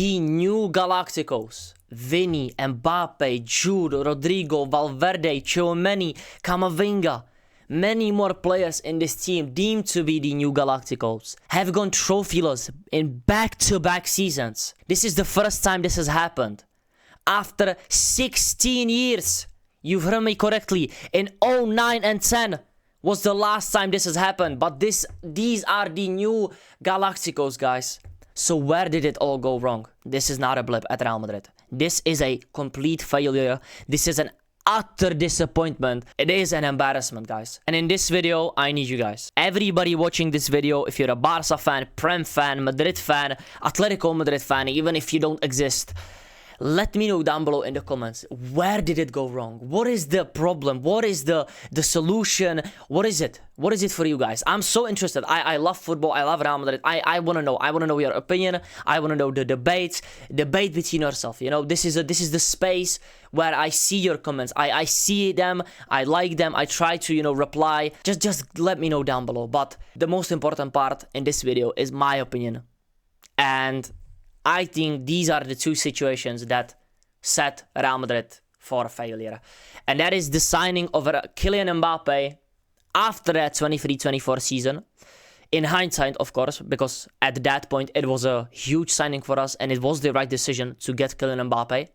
The new Galacticos, Vini, Mbappe, Jude, Rodrigo, Valverde, Tchouaméni, Camavinga, many more players in this team deemed to be the new Galacticos have gone trophyless in back-to-back seasons. This is the first time this has happened. After 16 years, you've heard me correctly, in 09 and 10 was the last time this has happened. But these are the new Galacticos, guys. So where did it all go wrong? This is not a blip at Real Madrid. This is a complete failure. This is an utter disappointment. It is an embarrassment, guys. And in this video, I need you guys. Everybody watching this video, if you're a Barca fan, Prem fan, Madrid fan, Atletico Madrid fan, even if you don't exist, let me know down below in the comments, where did it go wrong? What is the problem? What is the solution? What is it? What is it for you guys? I'm so interested. I love football. I love Real Madrid. I want to know. I want to know your opinion. I want to know the debate between yourself. You know, this is the space where I see your comments. I see them. I like them. I try to, you know, reply. Just let me know down below. But the most important part in this video is my opinion. And I think these are the two situations that set Real Madrid for failure. And that is the signing of Kylian Mbappé after that 23-24 season. In hindsight, of course, because at that point it was a huge signing for us and it was the right decision to get Kylian Mbappé.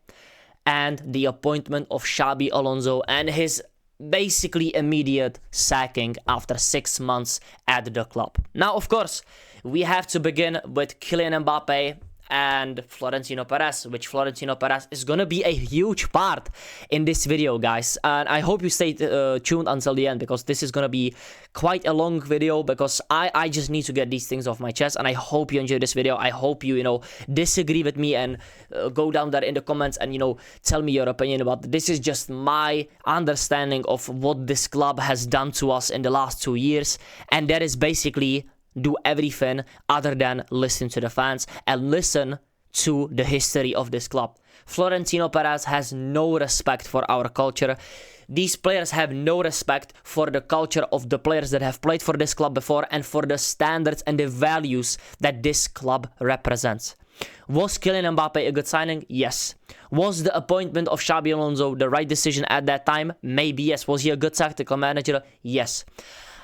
And the appointment of Xabi Alonso and his basically immediate sacking after 6 months at the club. Now, of course, we have to begin with Kylian Mbappé and Florentino Perez, which Florentino Perez is gonna be a huge part in this video, guys. And I hope you stay tuned until the end, because this is gonna be quite a long video, because I just need to get these things off my chest. And I hope you enjoy this video. I hope you, disagree with me and go down there in the comments and, tell me your opinion about it. This is just my understanding of what this club has done to us in the last 2 years. And that is basically do everything other than listen to the fans and listen to the history of this club. Florentino Perez has no respect for our culture. These players have no respect for the culture of the players that have played for this club before and for the standards and the values that this club represents. Was Kylian Mbappé a good signing? Yes. Was the appointment of Xabi Alonso the right decision at that time? Maybe yes. Was he a good tactical manager? Yes.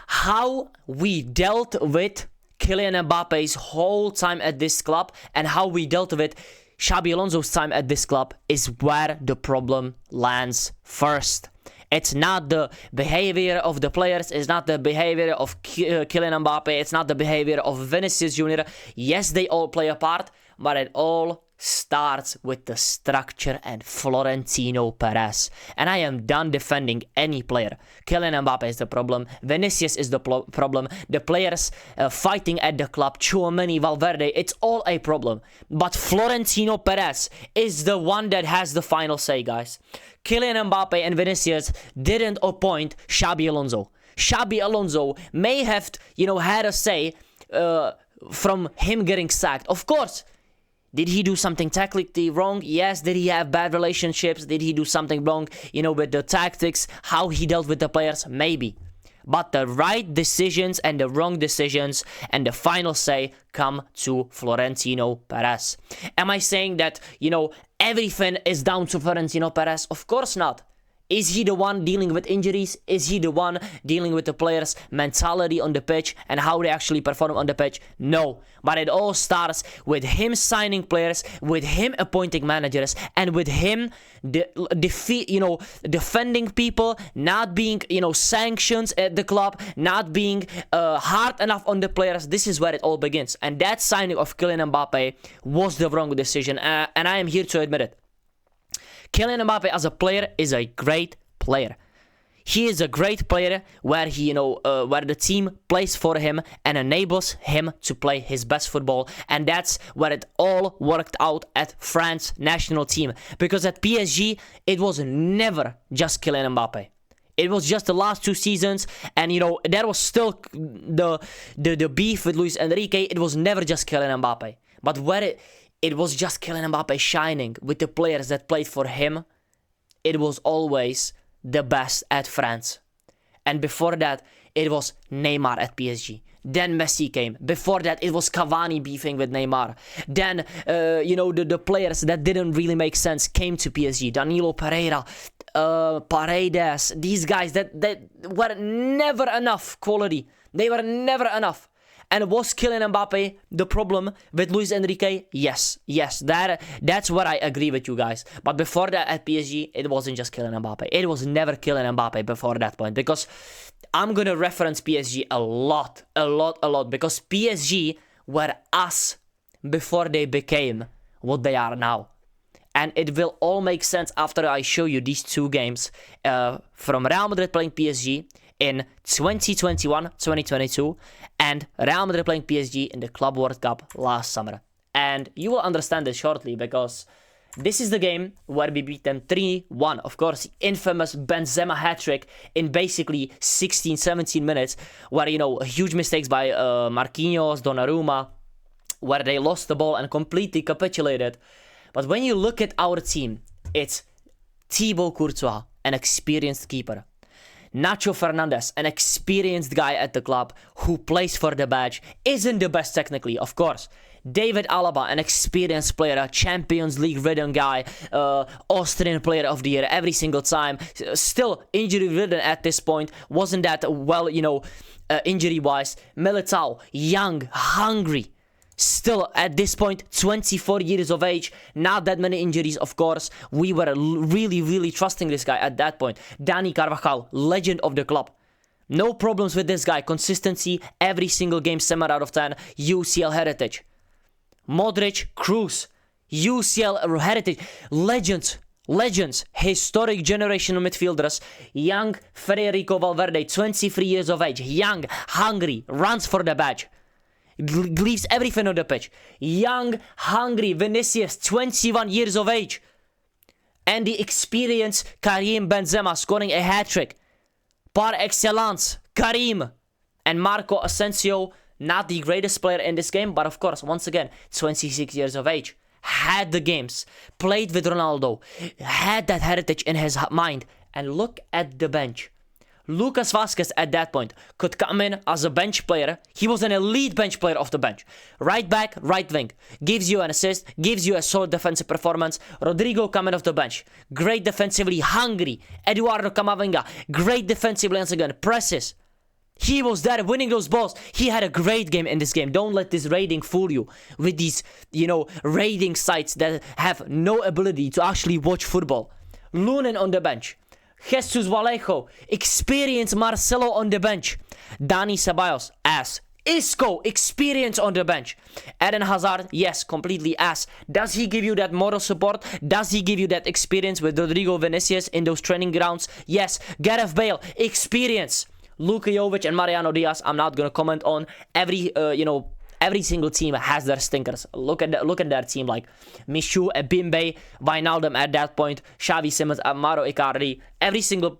How we dealt with Kylian Mbappe's whole time at this club and how we dealt with Xabi Alonso's time at this club is where the problem lands first. It's not the behavior of the players. It's not the behavior of Kylian Mbappe. It's not the behavior of Vinícius Jr. Yes, they all play a part, but it all starts with the structure and Florentino Perez. And I am done defending any player. Kylian Mbappe is the problem. Vinícius is the problem. The players fighting at the club, Tchouaméni, Valverde, it's all a problem. But Florentino Perez is the one that has the final say, guys. Kylian Mbappe and Vinícius didn't appoint Xabi Alonso. Xabi Alonso may have, had a say from him getting sacked. Of course. Did he do something tactically wrong? Yes. Did he have bad relationships? Did he do something wrong, with the tactics, how he dealt with the players? Maybe. But the right decisions and the wrong decisions and the final say come to Florentino Perez. Am I saying that, everything is down to Florentino Perez? Of course not. Is he the one dealing with injuries? Is he the one dealing with the players' mentality on the pitch and how they actually perform on the pitch? No. But it all starts with him signing players, with him appointing managers, and with him defending people, not being, sanctions at the club, not being hard enough on the players. This is where it all begins. And that signing of Kylian Mbappe was the wrong decision. And I am here to admit it. Kylian Mbappe as a player is a great player. He is a great player where he, where the team plays for him and enables him to play his best football. And that's where it all worked out at France national team. Because at PSG, it was never just Kylian Mbappe. It was just the last 2 seasons, and there was still the beef with Luis Enrique. It was never just Kylian Mbappe. But where it was just Kylian Mbappe shining with the players that played for him, it was always the best at France. And before that, it was Neymar at PSG. Then Messi came. Before that, it was Cavani beefing with Neymar. Then, the players that didn't really make sense came to PSG. Danilo Pereira, Paredes, these guys that were never enough quality. They were never enough. And was Kylian Mbappé the problem with Luis Enrique? Yes, that's where I agree with you guys. But before that at PSG, it wasn't just Kylian Mbappé. It was never Kylian Mbappé before that point. Because I'm gonna reference PSG a lot. Because PSG were us before they became what they are now. And it will all make sense after I show you these two games from Real Madrid playing PSG in 2021-2022 and Real Madrid playing PSG in the Club World Cup last summer. And you will understand this shortly because this is the game where we beat them 3-1. Of course, the infamous Benzema hat-trick in basically 16-17 minutes where, huge mistakes by Marquinhos, Donnarumma, where they lost the ball and completely capitulated. But when you look at our team, it's Thibaut Courtois, an experienced keeper. Nacho Fernandez, an experienced guy at the club who plays for the badge, isn't the best technically, of course. David Alaba, an experienced player, a Champions League ridden guy, Austrian player of the year every single time, still injury ridden at this point, wasn't that well, injury-wise. Militao, young, hungry. Still, at this point, 24 years of age, not that many injuries, of course. We were really trusting this guy at that point. Dani Carvajal, legend of the club. No problems with this guy. Consistency, every single game, 7 out of 10. UCL heritage. Modric, Cruz, UCL heritage. Legends. Historic generation of midfielders. Young Federico Valverde, 23 years of age. Young, hungry, runs for the badge. Leaves everything on the pitch. Young, hungry Vinicius, 21 years of age. And the experienced Karim Benzema scoring a hat-trick. Par excellence, Karim. And Marco Asensio, not the greatest player in this game, but of course, once again, 26 years of age. Had the games, played with Ronaldo, had that heritage in his mind. And look at the bench. Lucas Vazquez at that point could come in as a bench player. He was an elite bench player off the bench. Right back, right wing. Gives you an assist, gives you a solid defensive performance. Rodrigo coming off the bench. Great defensively, hungry. Eduardo Camavinga, great defensively once again. Presses. He was there winning those balls. He had a great game in this game. Don't let this rating fool you with these, rating sites that have no ability to actually watch football. Lunin on the bench. Jesus Vallejo, experienced Marcelo on the bench. Dani Ceballos, ass. Isco, experience on the bench. Eden Hazard, yes, completely ass. Does he give you that moral support? Does he give you that experience with Rodrigo Vinicius in those training grounds? Yes. Gareth Bale, experience. Luka Jovic and Mariano Diaz, I'm not going to comment on. Every single team has their stinkers. Look at their team, like Michu, Bimbe, Wijnaldum at that point, Xavi Simons, Amaro Icardi. Every single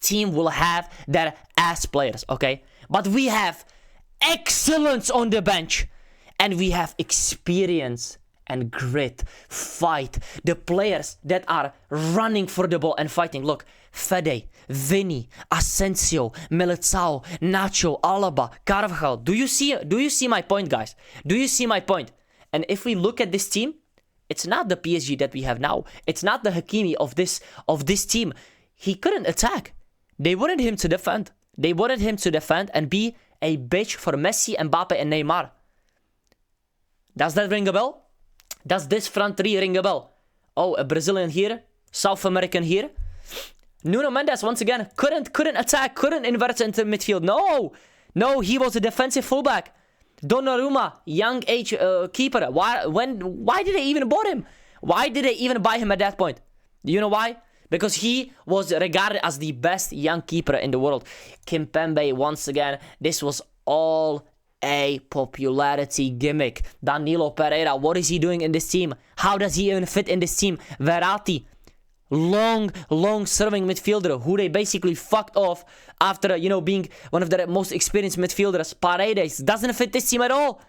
team will have their ass players, okay? But we have excellence on the bench. And we have experience and grit, fight. The players that are running for the ball and fighting. Look, Fede, Vini, Asensio, Militao, Nacho, Alaba, Carvajal. Do you see my point, guys? Do you see my point? And if we look at this team, it's not the PSG that we have now. It's not the Hakimi of this team. He couldn't attack. They wanted him to defend. They wanted him to defend and be a bitch for Messi, Mbappe, and Neymar. Does that ring a bell? Does this front three ring a bell? Oh, a Brazilian here, South American here. Nuno Mendes, once again, couldn't attack, couldn't invert into midfield. No, he was a defensive fullback. Donnarumma, young age keeper. Why did they even bought him? Why did they even buy him at that point? You know why? Because he was regarded as the best young keeper in the world. Kimpembe, once again, this was all a popularity gimmick. Danilo Pereira, what is he doing in this team? How does he even fit in this team? Verratti, long serving midfielder who they basically fucked off after, being one of their most experienced midfielders. Paredes doesn't fit this team at all.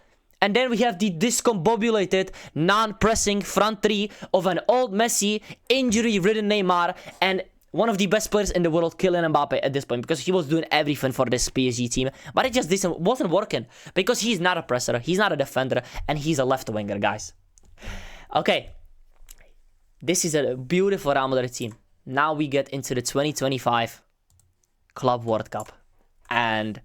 And then we have the discombobulated, non-pressing front three of an old Messi, injury-ridden Neymar, and one of the best players in the world, Kylian Mbappé, at this point, because he was doing everything for this PSG team, but it just wasn't working, because he's not a presser, he's not a defender, and he's a left winger, guys. Okay, this is a beautiful Real Madrid team. Now we get into the 2025 Club World Cup, and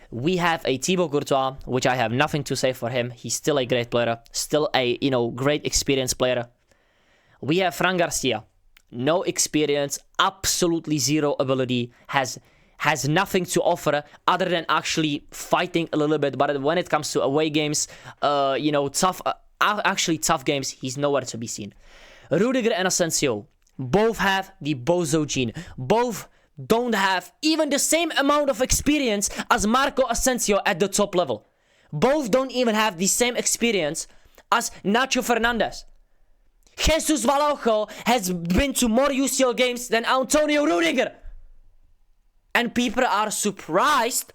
we have a Thibaut Courtois, which I have nothing to say for him. He's still a great player, still a, great experienced player. We have Fran Garcia. No experience, absolutely zero ability, has nothing to offer other than actually fighting a little bit. But when it comes to away games, tough games, he's nowhere to be seen. Rudiger and Asensio both have the bozo gene. Both don't have even the same amount of experience as Marco Asensio at the top level. Both don't even have the same experience as Nacho Fernandez. Jesus Vallejo has been to more UCL games than Antonio Rudiger. And people are surprised.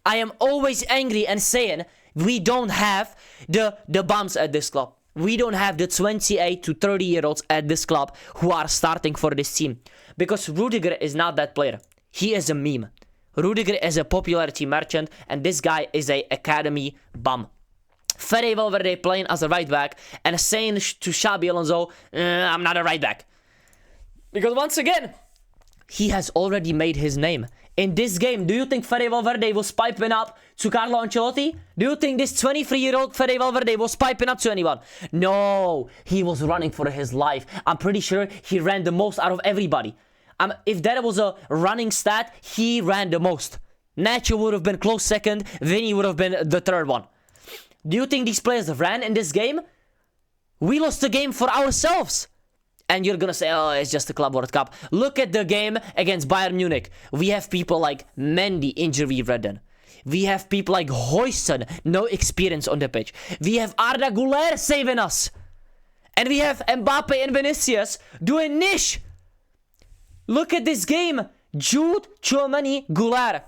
I am always angry and saying we don't have the bums at this club. We don't have the 28 to 30 year olds at this club who are starting for this team. Because Rudiger is not that player. He is a meme. Rudiger is a popularity merchant, and this guy is a academy bum. Fede Valverde playing as a right back and saying to Xabi Alonso, I'm not a right back. Because once again, he has already made his name. In this game, do you think Fede Valverde was piping up to Carlo Ancelotti? Do you think this 23-year-old Fede Valverde was piping up to anyone? No, he was running for his life. I'm pretty sure he ran the most out of everybody. If that was a running stat, he ran the most. Nacho would have been close second, Vinny would have been the third one. Do you think these players ran in this game? We lost the game for ourselves. And you're gonna say, oh, it's just the Club World Cup. Look at the game against Bayern Munich. We have people like Mendy injury-ridden. We have people like Huijsen, no experience on the pitch. We have Arda Güler saving us. And we have Mbappe and Vinicius doing niche. Look at this game. Jude, Tchouaméni, Güler.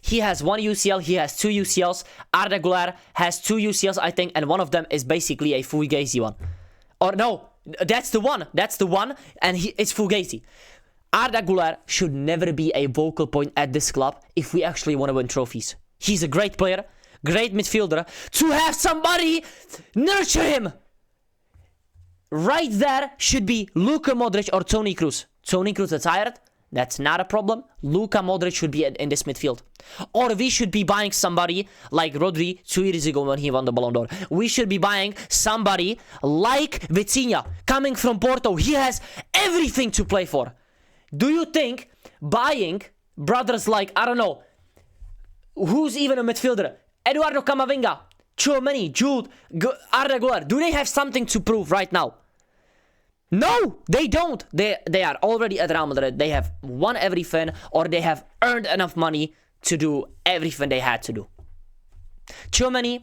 He has 1 UCL, he has 2 UCLs. Arda Güler has 2 UCLs, I think, and one of them is basically a Fugazi one. Or no, that's the one, and it's Fugazi. Arda Güler should never be a vocal point at this club if we actually want to win trophies. He's a great player, great midfielder. To have somebody nurture him! Right there should be Luka Modric or Toni Kroos. Toni Kroos is tired. That's not a problem. Luka Modric should be in this midfield. Or we should be buying somebody like Rodri 2 years ago when he won the Ballon d'Or. We should be buying somebody like Vitinha coming from Porto. He has everything to play for. Do you think buying brothers like, I don't know, who's even a midfielder? Eduardo Camavinga, Tchouaméni, Jude, Arda Güler, do they have something to prove right now? No, they don't. They are already at Real Madrid. They have won everything, or they have earned enough money to do everything they had to do. Tchouaméni,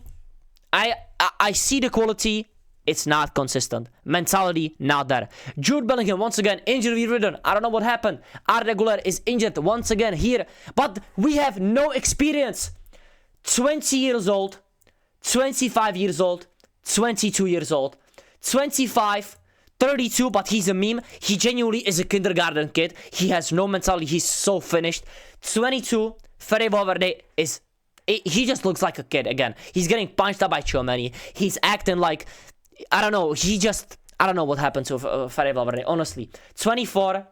I see the quality. It's not consistent. Mentality, not there. Jude Bellingham, once again, injury-ridden. I don't know what happened. Arda Güler is injured once again here. But we have no experience. 20 years old, 25 years old, 22 years old, 25, 32, but he's a meme. He genuinely is a kindergarten kid. He has no mentality. He's so finished. 22, Fede Valverde is... He just looks like a kid again. He's getting punched up by Tchouaméni. He's acting like... I don't know. I don't know what happened to Fede Valverde, honestly. 24,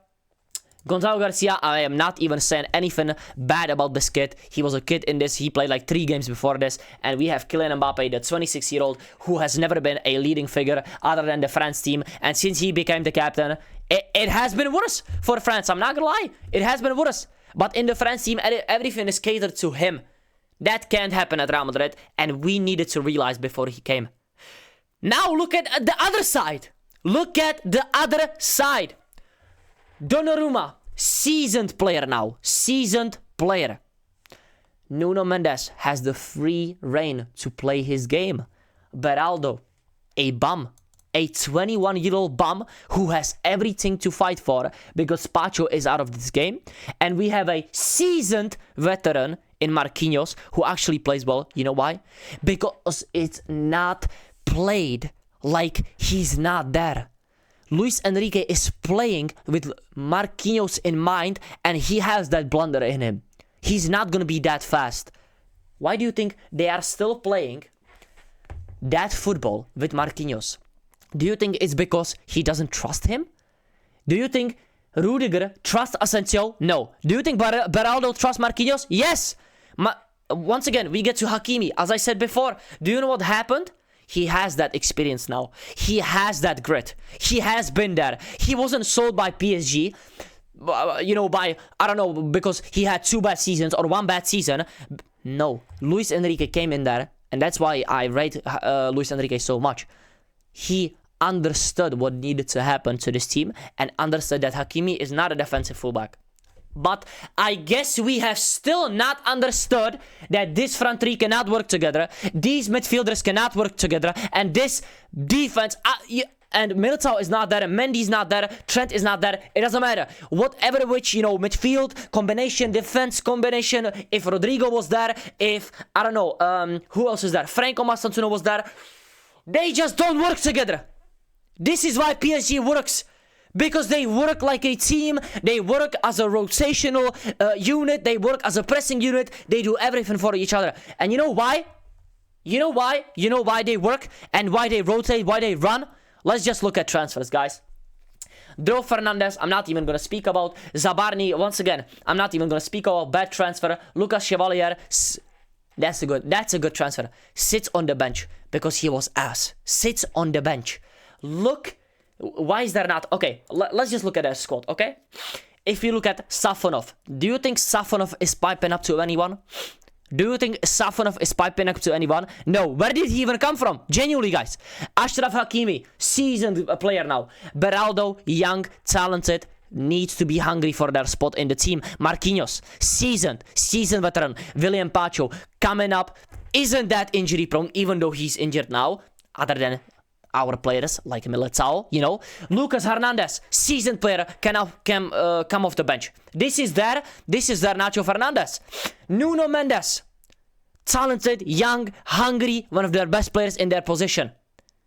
Gonzalo Garcia, I am not even saying anything bad about this kid. He was a kid in this. He played like 3 games before this. And we have Kylian Mbappé, the 26-year-old, who has never been a leading figure other than the France team. And since he became the captain, it has been worse for France. I'm not gonna lie. It has been worse. But in the France team, everything is catered to him. That can't happen at Real Madrid. And we needed to realize before he came. Now look at the other side. Look at the other side. Donnarumma, seasoned player now. Seasoned player. Nuno Mendes has the free reign to play his game. Beraldo, a bum. A 21-year-old bum who has everything to fight for because Pacho is out of this game. And we have a seasoned veteran in Marquinhos who actually plays well. You know why? Because it's not played like he's not there. Luis Enrique is playing with Marquinhos in mind, and he has that blunder in him. He's not gonna be that fast. Why do you think they are still playing that football with Marquinhos? Do you think it's because he doesn't trust him? Do you think Rudiger trusts Asensio? No. Do you think Beraldo trusts Marquinhos? Yes. Once again, we get to Hakimi. As I said before, do you know what happened? He has that experience now. He has that grit. He has been there. He wasn't sold by PSG, by, I don't know, because he had 2 bad seasons or 1 bad season. No. Luis Enrique came in there, and that's why I rate Luis Enrique so much. He understood what needed to happen to this team and understood that Hakimi is not a defensive fullback. But I guess we have still not understood that this front three cannot work together. These midfielders cannot work together. And this defense... and Militao is not there, and Mendy's not there, Trent is not there. It doesn't matter. Whatever which, midfield combination, defense combination, if Rodrigo was there, if, I don't know, who else is there? Franco Mastantuono was there. They just don't work together. This is why PSG works. Because they work like a team, they work as a rotational unit, they work as a pressing unit, they do everything for each other. And you know why? You know why they work and why they rotate, why they run? Let's just look at transfers, guys. Dro Fernandez, I'm not even going to speak about. Zabarni, once again, I'm not even going to speak about. Bad transfer. Lucas Chevalier, that's a good transfer. Sits on the bench because he was ass. Sits on the bench. Look. Why is there not... Okay, let's just look at their squad, okay? If you look at Safonov, do you think Safonov is piping up to anyone? Do you think Safonov is piping up to anyone? No. Where did he even come from? Genuinely, guys. Ashraf Hakimi, seasoned player now. Beraldo, young, talented, needs to be hungry for their spot in the team. Marquinhos, seasoned veteran. William Pacho, coming up, isn't that injury prone, even though he's injured now, other than... our players like Militao, Lucas Hernandez, seasoned player, can come off the bench. This is their Nacho Fernandez. Nuno Mendes, talented, young, hungry, one of their best players in their position.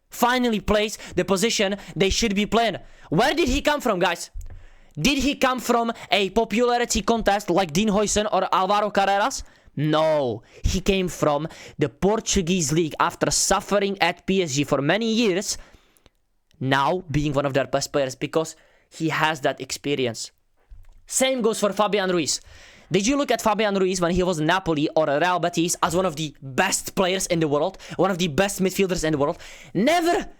Finally plays the position they should be playing. Where did he come from, guys? Did he come from a popularity contest like Dean Huijsen or Alvaro Carreras? No, he came from the Portuguese league after suffering at PSG for many years, now being one of their best players because he has that experience. Same goes for Fabian Ruiz. Did you look at Fabian Ruiz when he was in Napoli or Real Betis as one of the best players in the world? One of the best midfielders in the world? Never!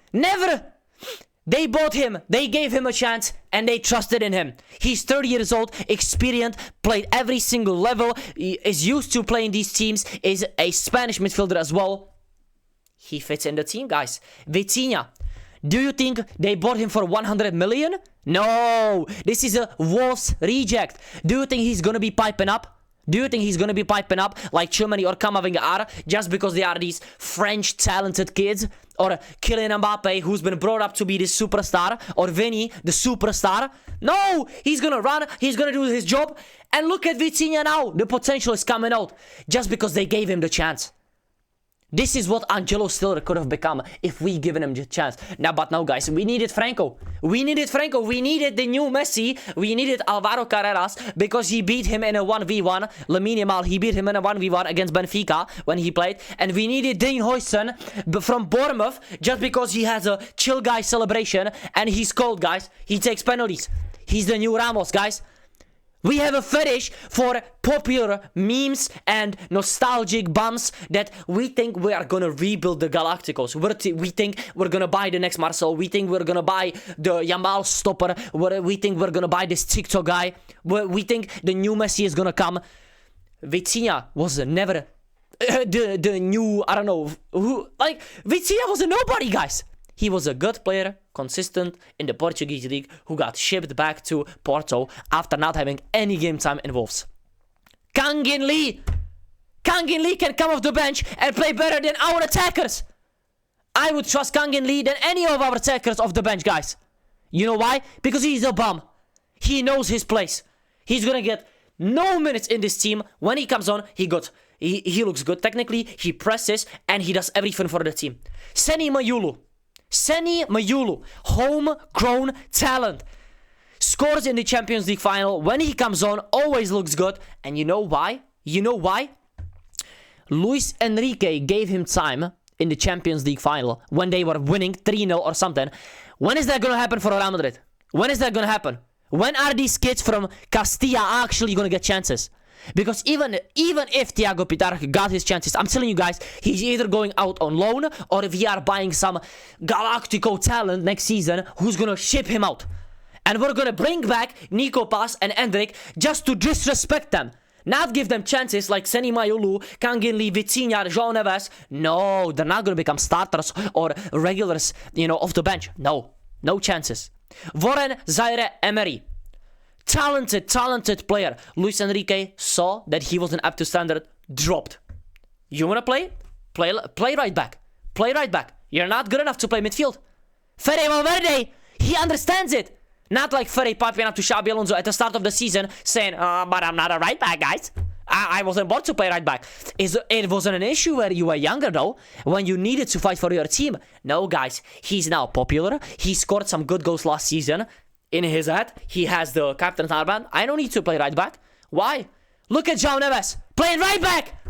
They bought him, they gave him a chance, and they trusted in him. He's 30 years old, experienced, played every single level, is used to playing these teams, is a Spanish midfielder as well. He fits in the team, guys. Vitinha, do you think they bought him for 100 million? No, this is a Wolves reject. Do you think he's gonna be piping up? Do you think he's going to be piping up like Chumani or Camavinga are just because they are these French talented kids? Or Kylian Mbappé, who's been brought up to be the superstar? Or Vinny, the superstar? No! He's going to run, he's going to do his job. And look at Vitinha now. The potential is coming out just because they gave him the chance. This is what Angelo Stiller could have become if we given him the chance. But now, guys, we needed Franco. We needed the new Messi. We needed Alvaro Carreras because he beat him in a 1v1. Lamine Yamal, he beat him in a 1v1 against Benfica when he played. And we needed Dean Huijsen from Bournemouth just because he has a chill guy celebration. And he's cold, guys. He takes penalties. He's the new Ramos, guys. We have a fetish for popular memes and nostalgic bumps that we think we are gonna rebuild the Galacticos. We think we're gonna buy the next Marcel. We think we're gonna buy the Yamal stopper. We think we're gonna buy this TikTok guy. We think the new Messi is gonna come. Vitinha was never the new, I don't know, who. Like, Vitinha was a nobody, guys. He was a good player, consistent in the Portuguese league, who got shipped back to Porto after not having any game time in Wolves. Kangin Lee can come off the bench and play better than our attackers. I would trust Kangin Lee than any of our attackers off the bench, guys. You know why? Because he's a bum. He knows his place. He's gonna get no minutes in this team. When he comes on, he looks good technically, he presses, and he does everything for the team. Seni Mayulu. Seni Mayulu, homegrown talent. Scores in the Champions League final. When he comes on, always looks good. And you know why? You know why? Luis Enrique gave him time in the Champions League final when they were winning 3-0 or something. When is that going to happen for Real Madrid? When is that going to happen? When are these kids from Castilla actually going to get chances? Because even if Thiago Pitar got his chances, I'm telling you guys, he's either going out on loan, or if we are buying some Galactico talent next season, who's going to ship him out. And we're going to bring back Nico Paz and Endrick just to disrespect them. Not give them chances like Seni Mayulu, Kangin Lee, Vitinha, João Neves. No, they're not going to become starters or regulars, off the bench. No chances. Warren Zaire Emery. Talented player. Luis Enrique saw that he wasn't up to standard, dropped. You wanna play? Play right back. Play right back. You're not good enough to play midfield. Fede Valverde, he understands it. Not like Fede piping up to Xabi Alonso at the start of the season saying, but I'm not a right back, guys. I wasn't born to play right back. It wasn't an issue where you were younger, though, when you needed to fight for your team. No, guys, he's now popular. He scored some good goals last season. In his head, he has the captain's armband. I don't need to play right back. Why? Look at João Neves playing right back.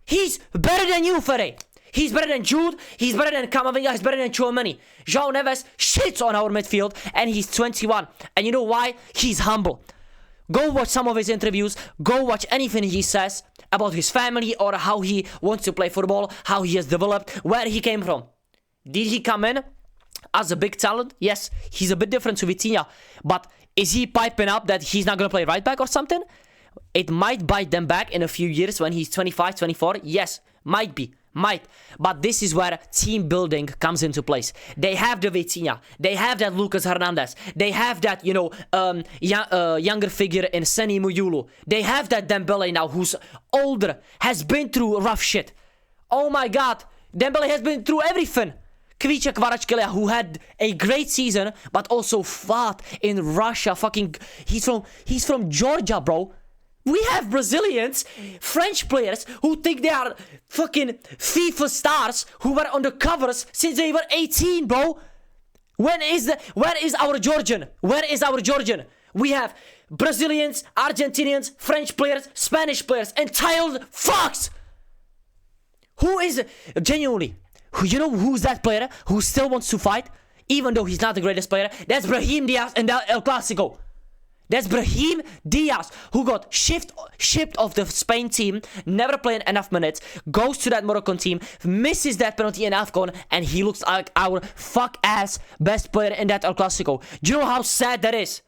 He's better than you, Fede. He's better than Jude. He's better than Camavinga. He's better than Tchouaméni. João Neves shits on our midfield, and he's 21. And you know why? He's humble. Go watch some of his interviews. Go watch anything he says about his family or how he wants to play football, how he has developed, where he came from. Did he come in as a big talent? Yes, he's a bit different to Vitinha. But is he piping up that he's not going to play right back or something? It might bite them back in a few years when he's 25, 24. Yes, might be. But this is where team building comes into place. They have the Vitinha. They have that Lucas Hernandez. They have that, younger figure in Seni Mayulu. They have that Dembele now who's older, has been through rough shit. Oh my god, Dembele has been through everything. Kvicha Kvaratskhelia, who had a great season, but also fought in Russia. He's from Georgia, bro. We have Brazilians, French players who think they are fucking FIFA stars who were on the covers since they were 18, bro. Where is our Georgian? Where is our Georgian? We have Brazilians, Argentinians, French players, Spanish players, and child fucks. Who is genuinely? You know who's that player who still wants to fight, even though he's not the greatest player? That's Brahim Diaz and El Clásico. That's Brahim Diaz, who got shipped off the Spain team, never playing enough minutes, goes to that Moroccan team, misses that penalty in AFCON, and he looks like our fuck-ass best player in that El Clásico. Do you know how sad that is?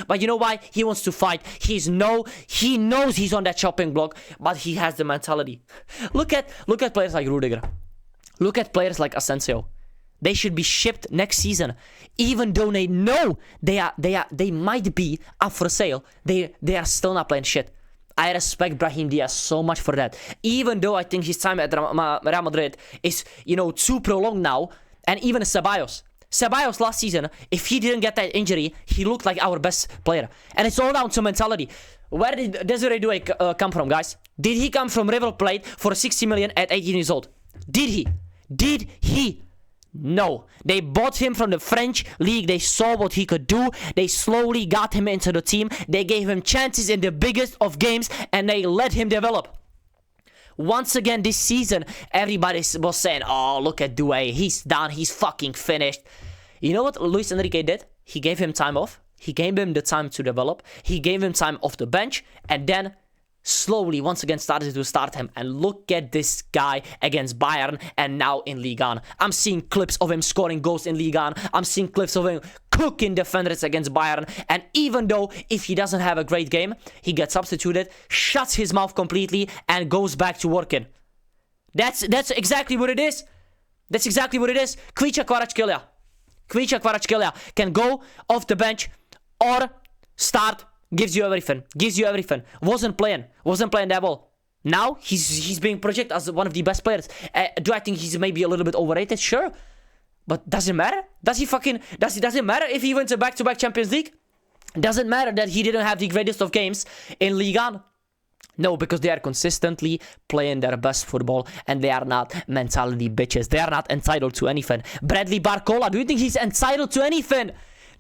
But you know why? He wants to fight. He knows he's on that chopping block, but he has the mentality. Look at players like Rudiger. Look at players like Asensio. They should be shipped next season, even though they know they might be up for sale. They are still not playing shit. I respect Brahim Diaz so much for that. Even though I think his time at Real Madrid is too prolonged now, and even Ceballos last season, if he didn't get that injury, he looked like our best player. And it's all down to mentality. Where did Desiree Doué come from, guys? Did he come from River Plate for 60 million at 18 years old? Did he? No, they bought him from the French league. They saw what he could do. They slowly got him into the team. They gave him chances in the biggest of games, and they let him develop. Once again this season, everybody was saying, oh, look at Doué. He's done. He's fucking finished. You know what Luis Enrique did? He gave him time off. He gave him the time to develop. He gave him time off the bench, and then slowly once again started to start him. And look at this guy against Bayern and now in Ligue 1. I'm seeing clips of him scoring goals in Ligue 1. I'm seeing clips of him cooking defenders against Bayern. And even though if he doesn't have a great game, he gets substituted, shuts his mouth completely, and goes back to working. That's exactly what it is. Kvicha Kvaratskhelia can go off the bench or start. Gives you everything. Wasn't playing that well. Now he's being projected as one of the best players. Do I think he's maybe a little bit overrated? Sure, but doesn't matter. Doesn't matter if he wins a back-to-back Champions League? Doesn't matter that he didn't have the greatest of games in Ligue 1. No, because they are consistently playing their best football and they are not mentality bitches. They are not entitled to anything. Bradley Barcola, do you think he's entitled to anything?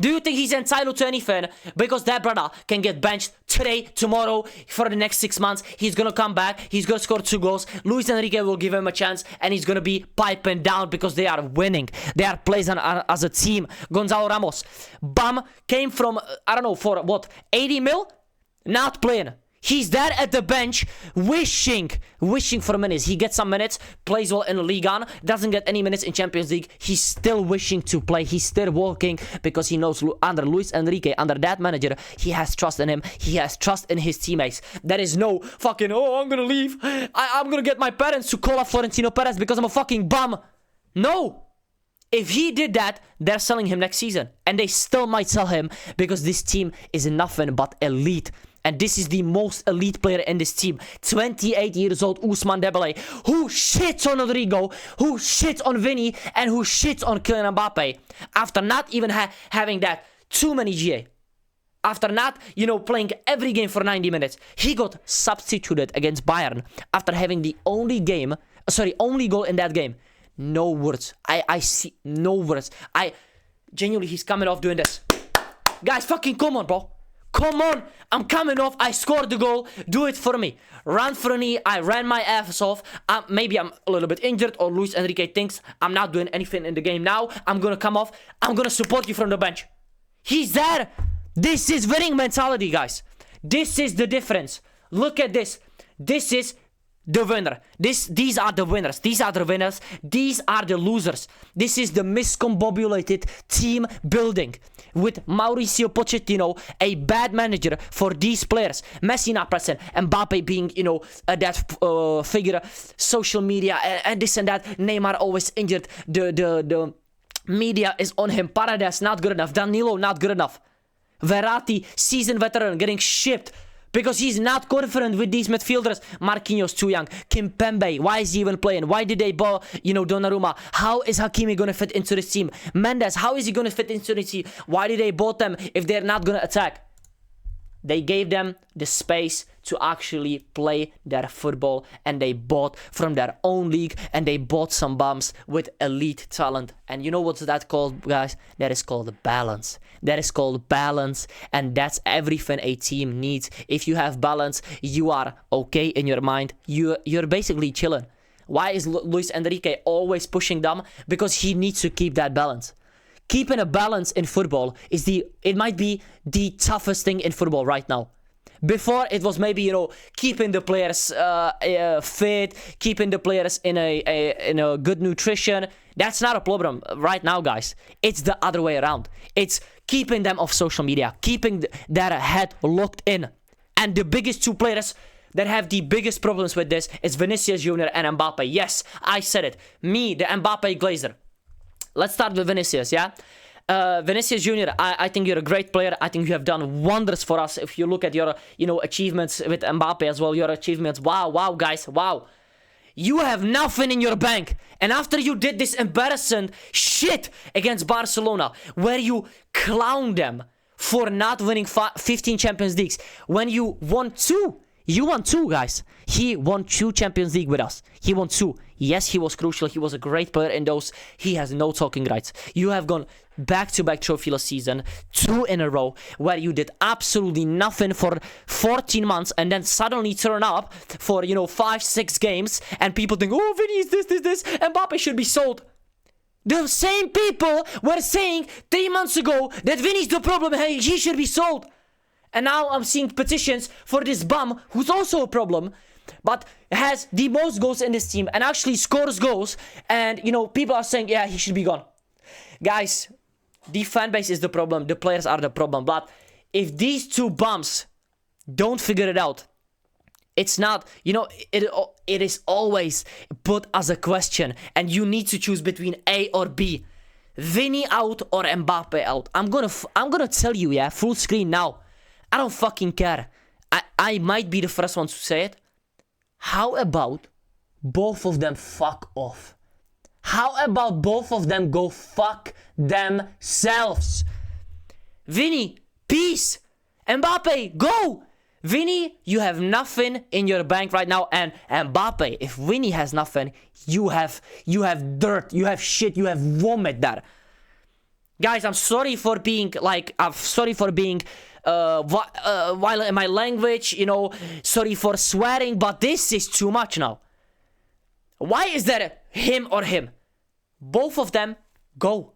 Do you think he's entitled to anything? Because that brother can get benched today, tomorrow, for the next 6 months. He's gonna come back. He's gonna score 2 goals. Luis Enrique will give him a chance and he's gonna be piping down because they are winning. They are playing as a team. Gonzalo Ramos, bum, came from, I don't know, for what, 80 mil? Not playing. He's there at the bench, wishing for minutes. He gets some minutes, plays well in Ligue 1, doesn't get any minutes in Champions League. He's still wishing to play. He's still working because he knows under Luis Enrique, under that manager, he has trust in him. He has trust in his teammates. There is no fucking, oh, I'm gonna leave. I'm gonna get my parents to call up Florentino Perez because I'm a fucking bum. No. If he did that, they're selling him next season. And they still might sell him because this team is nothing but elite. And this is the most elite player in this team. 28 years old, Ousmane Dembélé, who shits on Rodrigo, who shits on Vinny, and who shits on Kylian Mbappé. After not even having that too many GA. After not, playing every game for 90 minutes. He got substituted against Bayern after having the only goal in that game. No words. I see no words. Genuinely, he's coming off doing this. Guys, fucking come on, bro. Come on, I'm coming off, I scored the goal, do it for me. Run for me, I ran my ass off. Maybe I'm a little bit injured or Luis Enrique thinks I'm not doing anything in the game now. I'm gonna come off, I'm gonna support you from the bench. He's there. This is winning mentality, guys. This is the difference. Look at this. This is the winner. These are the winners. These are the winners. These are the losers. This is the miscombobulated team building with Mauricio Pochettino, a bad manager for these players. Messi not present, Mbappe being, that figure, social media and this and that. Neymar always injured. The media is on him. Paredes not good enough. Danilo not good enough. Verratti, seasoned veteran, getting shipped. Because he's not confident with these midfielders. Marquinhos too young. Kimpembe, why is he even playing? Why did they buy, Donnarumma? How is Hakimi gonna fit into this team? Mendes, how is he gonna fit into this team? Why did they bought them if they're not gonna attack? They gave them the space to actually play their football, and they bought from their own league, and they bought some bums with elite talent. And you know what's that called, guys? That is called balance. That is called balance, and that's everything a team needs. If you have balance, you are okay in your mind. You're basically chilling. Why is Luis Enrique always pushing them? Because he needs to keep that balance. Keeping a balance in football it might be the toughest thing in football right now. Before it was maybe keeping the players fit, keeping the players in a good nutrition. That's not a problem right now, guys. It's the other way around. It's keeping them off social media, keeping their head locked in. And the biggest 2 players that have the biggest problems with this is Vinicius Jr and Mbappe. Yes, I said it. Me, the Mbappe glazer. Let's start with Vinicius, yeah? Vinicius Jr, I think you're a great player. I think you have done wonders for us. If you look at your, achievements with Mbappe as well, your achievements, wow, guys, wow. You have nothing in your bank. And after you did this embarrassing shit against Barcelona, where you clowned them for not winning 15 Champions Leagues, when you won 2, guys. He won 2 Champions League with us. He won 2. Yes, he was crucial. He was a great player in those. He has no talking rights. You have gone back-to-back trophyless season, 2 in a row, where you did absolutely nothing for 14 months and then suddenly turn up for, 5-6 games and people think, oh, Vinny is this, Mbappe should be sold. The same people were saying 3 months ago that Vinny's the problem, hey, he should be sold. And now I'm seeing petitions for this bum, who's also a problem, but has the most goals in this team and actually scores goals. And, people are saying, yeah, he should be gone. Guys, the fan base is the problem. The players are the problem. But if these 2 bums don't figure it out, it's not, it is always put as a question. And you need to choose between A or B. Vinny out or Mbappe out. I'm gonna tell you, yeah, full screen now. I don't fucking care. I might be the first one to say it. How about both of them fuck off? How about both of them go fuck themselves? Vinny, peace. Mbappe, go. Vinny, you have nothing in your bank right now, and Mbappe, if Vinny has nothing, you have dirt, you have shit, you have vomit there. Guys, I'm sorry for being violent in my language, you know, sorry for swearing, but this is too much now. Why is there him or him? Both of them, go.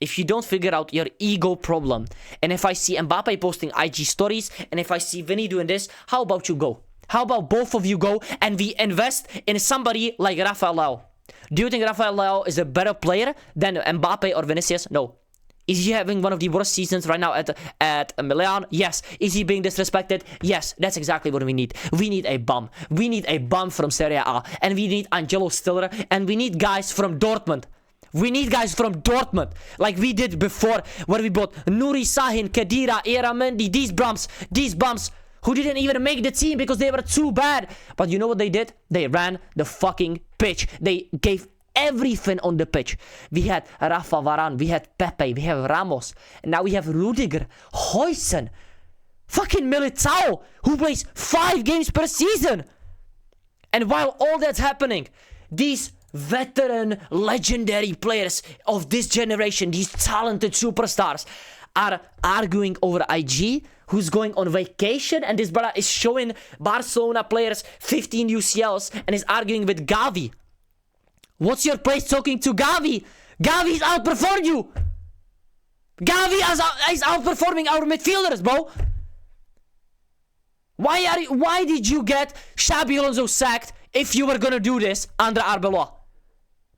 If you don't figure out your ego problem, and if I see Mbappe posting IG stories, and if I see Vinny doing this, how about you go? How about both of you go and we invest in somebody like Rafael Leão? Do you think Rafael Leão is a better player than Mbappe or Vinicius? No. Is he having one of the worst seasons right now at Milan? Yes. Is he being disrespected? Yes. That's exactly what we need. We need a bum. We need a bum from Serie A. And we need Angelo Stiller. And we need guys from Dortmund. We need guys from Dortmund, like we did before, where we bought Nuri Sahin, Khedira, Eramendi, these bums who didn't even make the team because they were too bad. But you know what they did? They ran the fucking pitch. They gave everything on the pitch. We had Rafa Varane, we had Pepe, we have Ramos, and now we have Rudiger, Huijsen, fucking Militao, who plays 5 games per season. And while all that's happening, these veteran, legendary players of this generation, these talented superstars, are arguing over IG, who's going on vacation, and this brother is showing Barcelona players 15 UCLs and is arguing with Gavi. What's your place talking to Gavi? Gavi's outperformed you. Gavi is outperforming our midfielders, bro. Why did you get Xabi Alonso sacked if you were gonna do this under Arbeloa?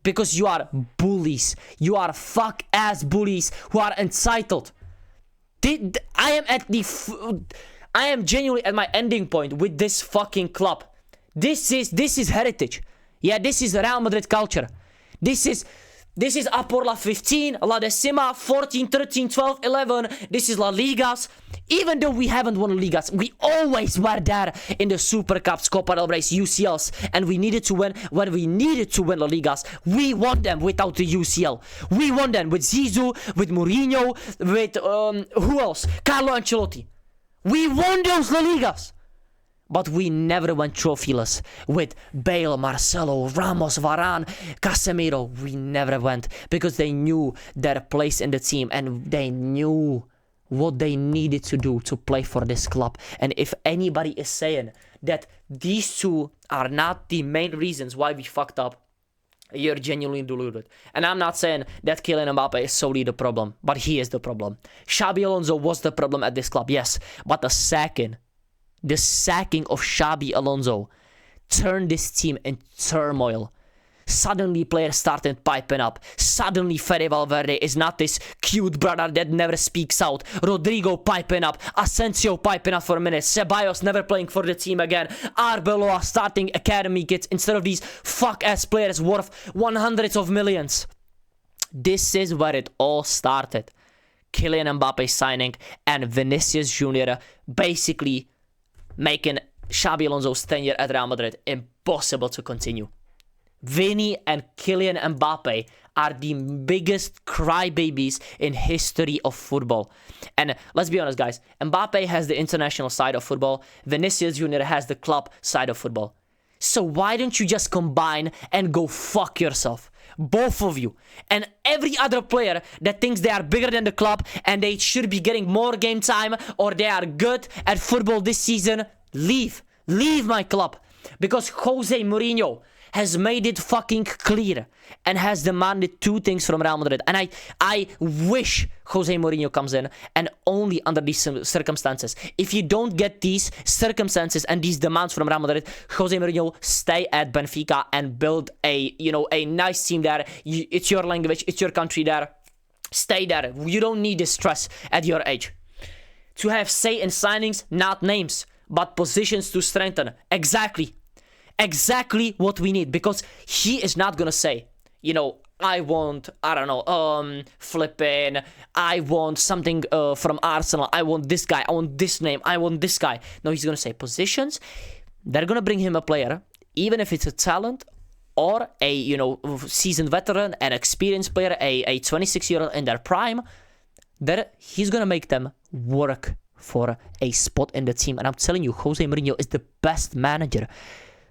Because you are bullies. You are fuck-ass bullies who are entitled. I am genuinely at my ending point with this fucking club. This is heritage. Yeah, this is Real Madrid culture. This is A por la 15, La Decima, 14, 13, 12, 11. This is La Ligas. Even though we haven't won Ligas, we always were there in the Super Cups, Copa del Rey, UCLs, and we needed to win. When we needed to win La Ligas, we won them without the UCL. We won them with Zizou, with Mourinho, with who else? Carlo Ancelotti. We won those La Ligas. But we never went trophyless with Bale, Marcelo, Ramos, Varane, Casemiro. We never went because they knew their place in the team and they knew what they needed to do to play for this club. And if anybody is saying that these two are not the main reasons why we fucked up, you're genuinely deluded. And I'm not saying that Kylian Mbappé is solely the problem, but he is the problem. Xabi Alonso was the problem at this club, yes, but the sacking of Xabi Alonso turned this team in turmoil. Suddenly players started piping up. Suddenly Fede Valverde is not this cute brother that never speaks out. Rodrigo piping up. Asensio piping up for a minute. Ceballos never playing for the team again. Arbeloa starting academy kids instead of these fuck-ass players worth 100s of millions. This is where it all started. Kylian Mbappé signing and Vinícius Jr basically making Xabi Alonso's tenure at Real Madrid impossible to continue. Vinny and Kylian Mbappé are the biggest crybabies in history of football. And let's be honest, guys, Mbappé has the international side of football. Vinícius Jr has the club side of football. So why don't you just combine and go fuck yourself? Both of you. And every other player that thinks they are bigger than the club and they should be getting more game time or they are good at football this season, leave. Leave my club. Because Jose Mourinho has made it fucking clear and has demanded 2 things from Real Madrid. And I wish Jose Mourinho comes in, and only under these circumstances. If you don't get these circumstances and these demands from Real Madrid, Jose Mourinho, stay at Benfica and build a nice team there. It's your language, it's your country there. Stay there. You don't need this stress at your age. To have say in signings, not names, but positions to strengthen. Exactly what we need, because he is not gonna say, I want, flipping, I want something from Arsenal, I want this guy, I want this name, I want this guy. No, he's gonna say positions. They're gonna bring him a player, even if it's a talent or a, seasoned veteran, an experienced player, a 26-year-old in their prime, that he's gonna make them work for a spot in the team. And I'm telling you, Jose Mourinho is the best manager.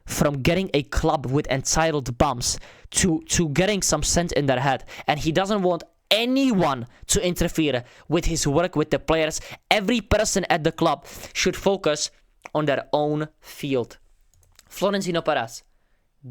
From getting a club with entitled bums to getting some sense in their head. And he doesn't want anyone to interfere with his work with the players. Every person at the club should focus on their own field. Florentino Perez,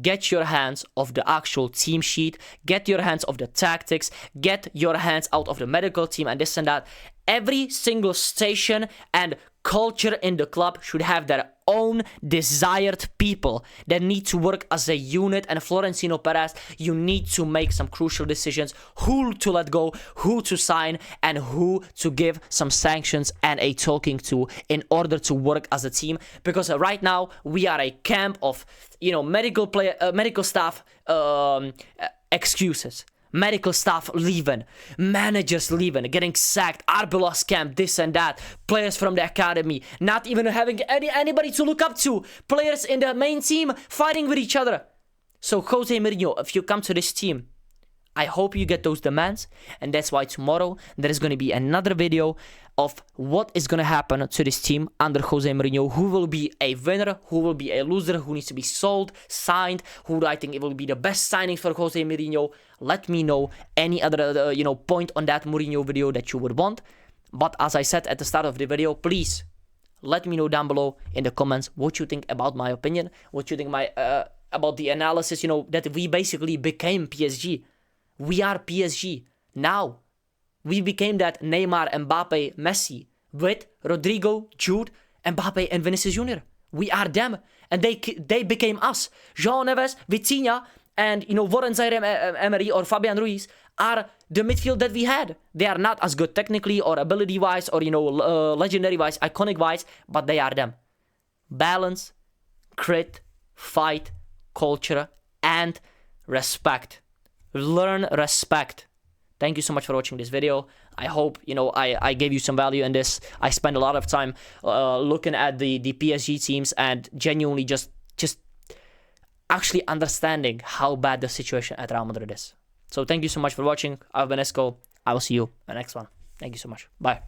get your hands off the actual team sheet, get your hands off the tactics, get your hands out of the medical team and this and that. Every single station and culture in the club should have their own desired people that need to work as a unit. And Florentino Perez, you need to make some crucial decisions, who to let go, who to sign, and who to give some sanctions and a talking to in order to work as a team. Because right now we are a camp of, you know, medical staff excuses. Medical staff leaving, managers leaving, getting sacked, Arbeloas camp, this and that, players from the academy, not even having anybody to look up to, players in the main team fighting with each other. So Jose Mourinho, if you come to this team, I hope you get those demands, and that's why tomorrow there is going to be another video of what is going to happen to this team under Jose Mourinho, who will be a winner, who will be a loser, who needs to be sold, signed, who I think it will be the best signing for Jose Mourinho. Let me know any other point on that Mourinho video that you would want. But as I said at the start of the video, please let me know down below in the comments what you think about my opinion, what you think about the analysis, that we basically became PSG. We are PSG now. We became that Neymar, Mbappe, Messi with Rodrigo, Jude, Mbappe, and Vinicius Jr. We are them, and they became us. Jean Neves, Vitinha, and Warren Zaire-Emery or Fabian Ruiz are the midfield that we had. They are not as good technically or ability-wise or legendary-wise, iconic-wise, but they are them. Balance, grit, fight, culture, and respect. Learn respect. Thank you so much for watching this video. I hope I gave you some value in this. I spent a lot of time looking at the PSG teams and genuinely just actually understanding how bad the situation at Real Madrid is. So thank you so much for watching. I've been Esco. I will see you in the next one. Thank you so much. Bye.